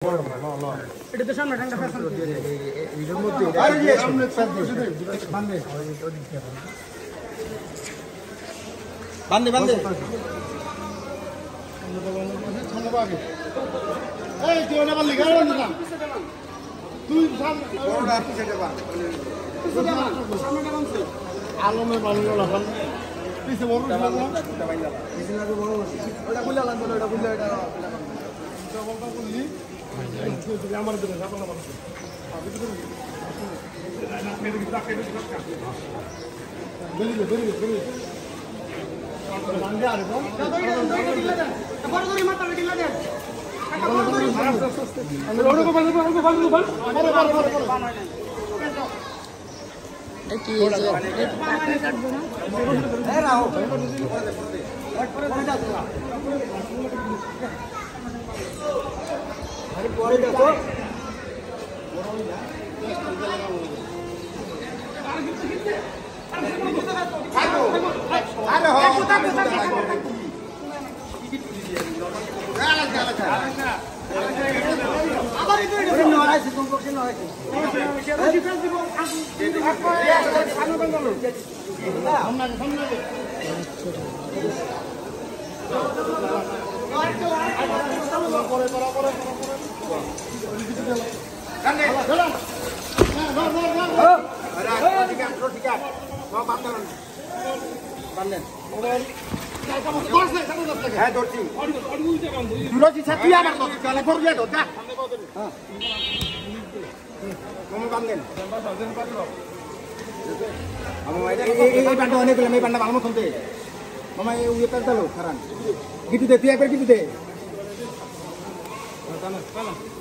এটা তো সামনে ঠান্ডা ফ্যাশন এর মধ্যে আরে যে সামনে বান্দে বান্দে সামনে বাগে এই তুই না বললি গাড়ি না তুই সামনে বড়টা পিছনে বা সামনে বানছে আলমে বানলো না পিছে বড় না পিছে না বড় ওটা খুলে লাগবে ওটা খুলে এটা বলটা বললি আমার দিকে যাব না বলছে আমি তো না মেরে দিকে বেরি বান্দে আর বল বড় করে মাথা রেডিলা দেন আমি ওড়ো কো বান্দে বল কি হয়েছে কাটবো না এই রাও আরে পরে দেখো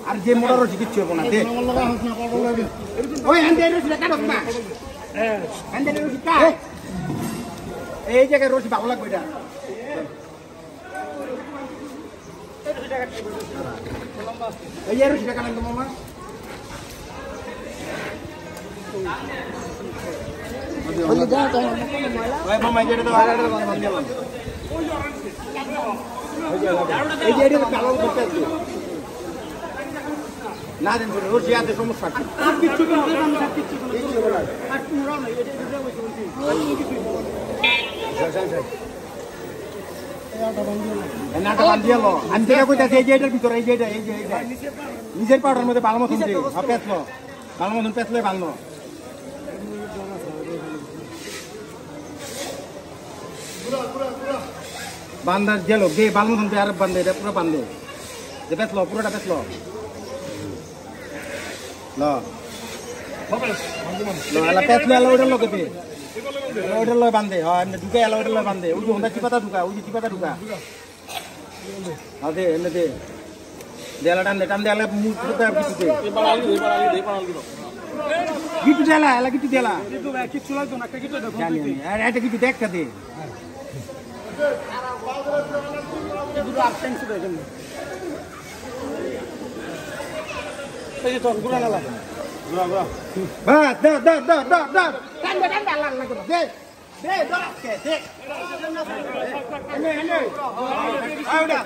আর যে মোড়ার রসি কিচ্ছু হবো না এই জায়গায় রসি ভালো লাগবে এটা এই যে রসিটা কানেন তো মামা বলি দাও তো ওই মামা যেটা তো আড়াড়া বান দিলাম এই যে এটা কালো করতে আছে না দেন বলে রসি আছে সমস্যা আর কিচ্ছু না কিচ্ছু বলা আর পুরো না এটা এটা বলছি নাটা বান দিল আমি যেটা কইতাছি এই যে এটার ভিতরে এই যে এটা নিজের পাউডার মধ্যে ভালো মতন দিই পেছলো ভালো মতন পেছলে ভালো বান্দা গেল গে ভালো মতন আর বান্দে এটা পুরো বান্দে যে পেছলো পুরোটা পেছলো পেছলো এলো ওটার লোকে পে ওটার লয় বান্ধে হয় ঢুকে এলো ওটার লয় বান্ধে ওই যে হোন্ডা চিপাতা ঢুকা ওই যে চিপাতা ঢুকা দে এমনি দে দেলা টান দেলা মুখ গিটু দেলা এলা গিটু দেলা কিচ্ছু লাগতো না একটা গিটু দেখো জানি আর এটা গিটু দেখতে দে এগুলো absence দেখেন এই যে তোর গুলা না লাগে গুলা হ্যাঁ দা টান লাগো দে দরাকে দে এনে আউডা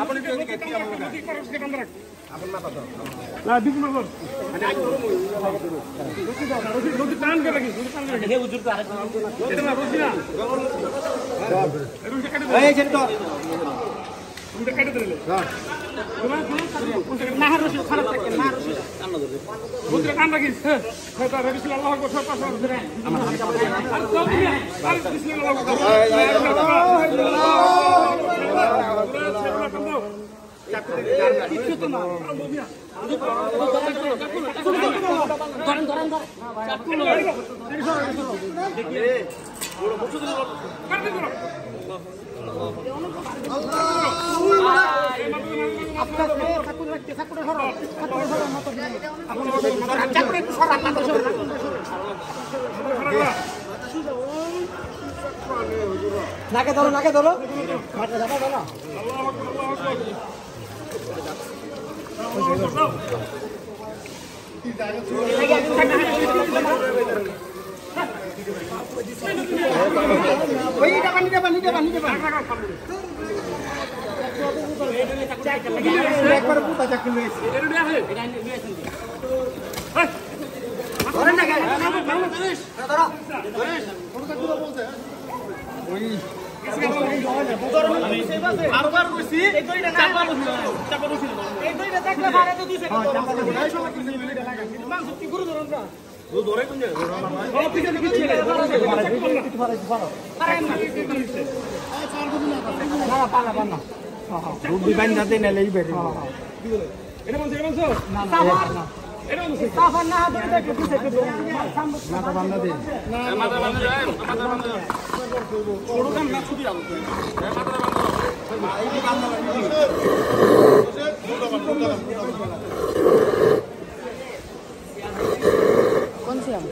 আপনি কি কি আপন না পাতো না দিব না বল রোজি টান করে লাগি হে হুজুর তো আরে এটা না রোজি না এই যে তো তুমি কেটে দিলে হ্যাঁ না রোজি খারাপ থাকে না রোজি কান্না ধরে রোজি কান লাগিস হ্যাঁ খোদা বিসমিল্লাহ আল্লাহু আকবার সব পাস ধরে আর তো আর বিসমিল্লাহ কিছু তো না নাকে ধরো ওই এটা পানি দে একবার পুতা চাকরি লইছে ধরেন না গায় ধরো ওই বারবার কইছি এই দুইটা চাপা বসিল এই দুইটা দেখলে ভাড়া তো 2 সেকেন্ড চাপা বসিল এই সময় কিছু মিনিট লাগা কিন্তু মান সত্যি গুরু ধরুন না ধরে কোন জায়গা ধরো না ভাই পিছে পিছে কিছু পারে পারেন না না পানা পানা হ্যাঁ রুট ডিজাইন যাতে নেলেই বেরে এটা বলছো না না এটা বলছো সাফার না হাতে দেখে পিছে মাথা বান্ধা দে না মাথা বান্ধা যায় মাথা বান্ধা ছোট কাম না ছুটি আলো মাথা বান্ধা এই বান্ধা कौन से हम